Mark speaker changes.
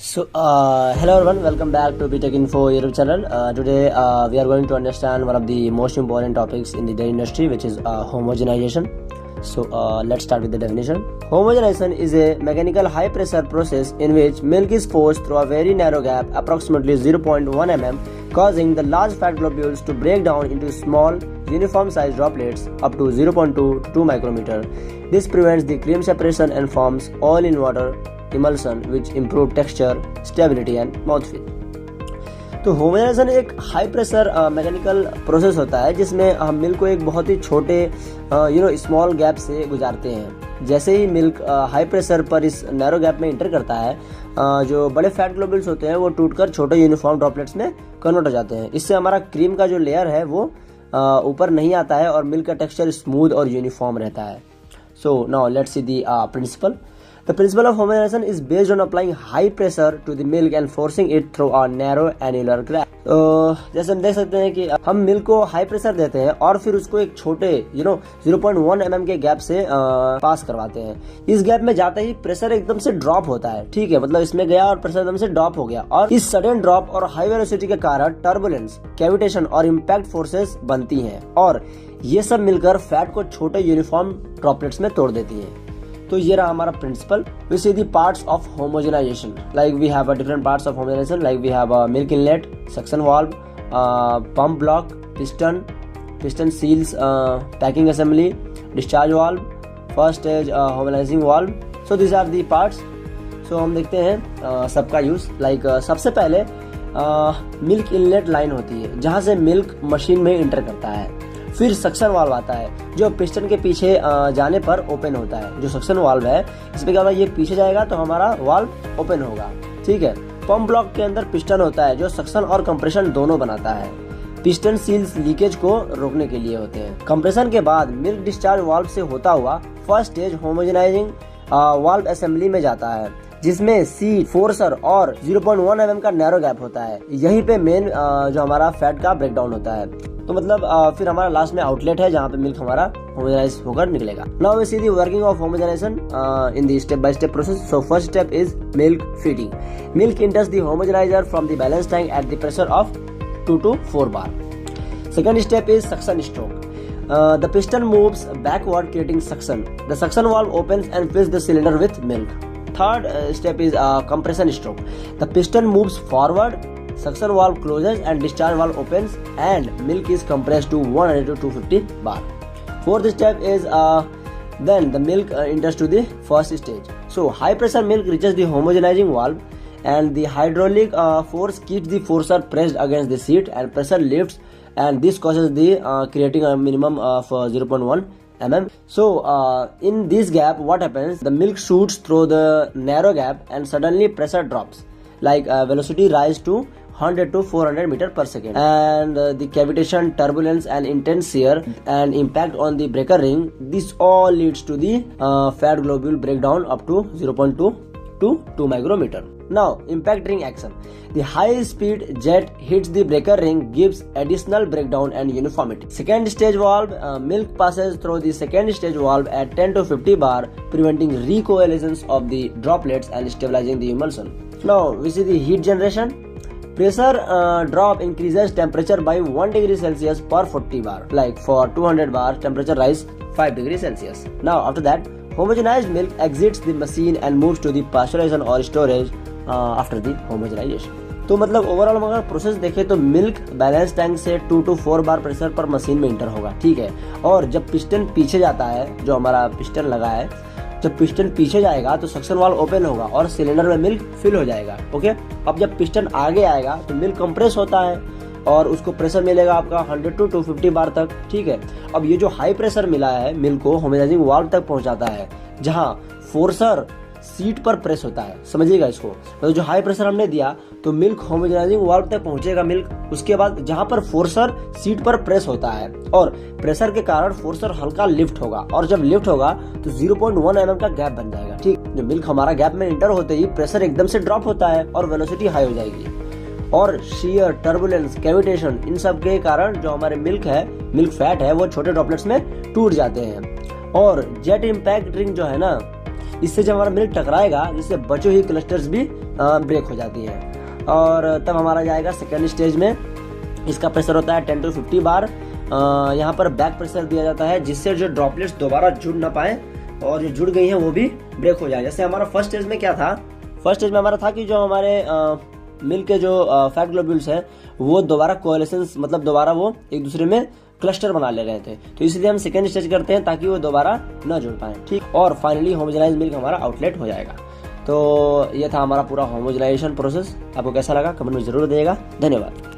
Speaker 1: Hello everyone, welcome back to BTech Info YouTube channel. Today we are going to understand one of the most important topics in the dairy industry, which is homogenization. Let's start with the definition. Homogenization is a mechanical high pressure process in which milk is forced through a very narrow gap, approximately 0.1 mm, causing the large fat globules to break down into small uniform sized droplets up to 0.2 to 2 micrometer. This prevents the cream separation and forms oil in water emulsion which improve texture, stability and mouthfeel. तो homogenization एक high pressure mechanical process होता है जिसमें हम milk को एक बहुत ही छोटे स्मॉल गैप से गुजारते हैं. जैसे ही मिल्क हाई प्रेशर पर इस नैरो गैप में इंटर करता है, जो बड़े फैट ग्लोब्यूल्स होते हैं वो टूटकर छोटे यूनिफॉर्म ड्रॉपलेट्स में कन्वर्ट हो जाते हैं. इससे हमारा क्रीम का जो लेयर है वो ऊपर नहीं आता है और मिल्क का टेक्सचर स्मूथ और यूनिफॉर्म रहता है. So now let's see the principle. The principle of homogenization is based on applying high pressure to the milk and forcing it through a narrow annular gap. जैसे हम देख सकते हैं कि हम मिल्क को हाई प्रेशर देते हैं और फिर उसको एक छोटे 0.1 mm के गैप से पास करवाते हैं. इस गैप में जाते ही प्रेशर एकदम से ड्रॉप होता है. ठीक है, मतलब इसमें गया और प्रेशर एकदम से ड्रॉप हो गया और इस सडन ड्रॉप और हाई वेलोसिटी के कारण टर्बुलेंस, कैविटेशन और इम्पैक्ट फोर्सेस बनती हैं और ये सब मिलकर फैट को छोटे यूनिफॉर्म ड्रॉपलेट्स में तोड़ देती है. तो ये रहा हमारा principle. We see the parts of homogenization. Like we have different parts of homogenization. Like we have milk inlet, suction valve, pump block, piston seals, packing assembly, discharge valve, first stage homogenizing valve. So this are the parts. So हम देखते हैं सबका use. Like सबसे पहले milk inlet line होती है जहां से मिल्क मशीन में इंटर करता है. फिर सक्शन वाल्व आता है जो पिस्टन के पीछे जाने पर ओपन होता है. जो सक्शन वाल्व है इसमें क्या होगा, ये पीछे जाएगा तो हमारा वाल्व ओपन होगा. ठीक है. पंप ब्लॉक के अंदर पिस्टन होता है जो सक्शन और कंप्रेशन दोनों बनाता है. पिस्टन सील्स लीकेज को रोकने के लिए होते हैं. कंप्रेशन के बाद मिल्क डिस्चार्ज वाल्व से होता हुआ first stage homogenizing valve assembly में जाता है जिसमें सीट, फोर्सर और 0.1 mm का नैरो गैप होता है. यहीं पे मेन जो हमारा फैट का ब्रेकडाउन होता है. तो मतलब फिर हमारा लास्ट में आउटलेट है जहाँ पे मिल्क हमारा होमोजेनाइज होकर निकलेगा. Now we see the working of homogenization in the step by step process. So first step is milk feeding. Milk enters the homogenizer from the balance tank at the pressure of 2 to 4 bar. Second step is suction stroke. The piston moves backward creating suction. The suction valve opens and fills the cylinder with milk. Third step is compression stroke. The piston moves forward, suction valve closes and discharge valve opens and milk is compressed to 100 to 250 bar. Fourth step is then the milk enters to the first stage. So high pressure milk reaches the homogenizing valve and the hydraulic force keeps the forcer pressed against the seat and pressure lifts and this causes the creating a minimum of 0.1 mm. So in this gap what happens, the milk shoots through the narrow gap and suddenly pressure drops, like velocity rise to 100 to 400 meter per second and the cavitation, turbulence and intense shear and impact on the breaker ring, this all leads to the fat globule breakdown up to 0.2 to 2 micrometer. Now impact ring action. The high speed jet hits the breaker ring, gives additional breakdown and uniformity. Second stage valve, milk passes through the second stage valve at 10 to 50 bar, preventing recoalescence of the droplets and stabilizing the emulsion. Now we see the heat generation. Pressure drop increases temperature by 1 degree Celsius per 40 bar. Like for 200 bar temperature rise 5 degree Celsius. Now after that homogenized milk exits the machine and moves to the pasteurization or storage after the homogenization. तो मतलब overall अगर process देखें तो milk balance tank से 2 to 4 bar pressure पर machine में inter होगा. ठीक है. और जब पिस्टन पीछे जाता है, जो हमारा पिस्टन लगा है, जब पिस्टन पीछे जाएगा तो सक्शन वाल्व ओपन होगा और सिलेंडर में मिल्क फिल हो जाएगा. ओके. अब जब पिस्टन आगे आएगा तो मिल्क कंप्रेस होता है और उसको प्रेशर मिलेगा आपका 100 to 250 बार तक. ठीक है. अब ये जो हाई प्रेशर मिला है मिल्क को होमोजेनाइजिंग वाल्व तक पहुंचाता है जहां फोर्सर सीट पर प्रेस होता है. समझिएगा इसको. तो जो हाई प्रेशर हमने दिया तो मिल्क होमोजेनाइजिंग वाल्व तक पहुंचेगा मिल्क. उसके बाद जहां पर फोर्सर सीट पर प्रेस होता है और प्रेशर के कारण फोर्सर हल्का लिफ्ट होगा और जब लिफ्ट होगा तो 0.1 mm का गैप बन जाएगा. ठीक. जो मिल्क हमारा गैप में इंटर होते ही प्रेशर एकदम से ड्रॉप होता है और वेलोसिटी हाई हो जाएगी और शीयर, टर्बुलेंस, कैविटेशन इन सब के कारण जो हमारे मिल्क फैट है वो छोटे ड्रॉपलेट्स में टूट जाते हैं. और जेट इम्पैक्ट रिंग जो है ना, इससे जब हमारा मिल्क टकराएगा, जिससे बचे हुए क्लस्टर्स भी ब्रेक हो जाती हैं, और तब हमारा जाएगा सेकेंड स्टेज में। इसका प्रेशर होता है 10 to 50 बार। यहाँ पर बैक प्रेशर दिया जाता है, जिससे जो ड्रॉपलेट्स दोबारा जुड़ ना पाए, और जो जुड़ गई हैं वो भी ब्रेक हो जाए। जैसे हमारा फर्स्ट स्टेज में क्या था, फर्स्ट स्टेज में हमारा था कि जो हमारे मिल्क के जो फैट ग्लोब्यूल्स हैं वो दोबारा कोएलेसेंस, मतलब दोबारा वो एक दूसरे में क्लस्टर बना ले रहे थे, तो इसलिए हम सेकेंड स्टेज करते हैं ताकि वो दोबारा न जुड़ पाए, ठीक। और फाइनली होमोजेनाइज मिल्क हमारा आउटलेट हो जाएगा। तो ये था हमारा पूरा होमोजेनाइजेशन प्रोसेस। आपको कैसा लगा कमेंट में जरूर दिएगा। धन्यवाद।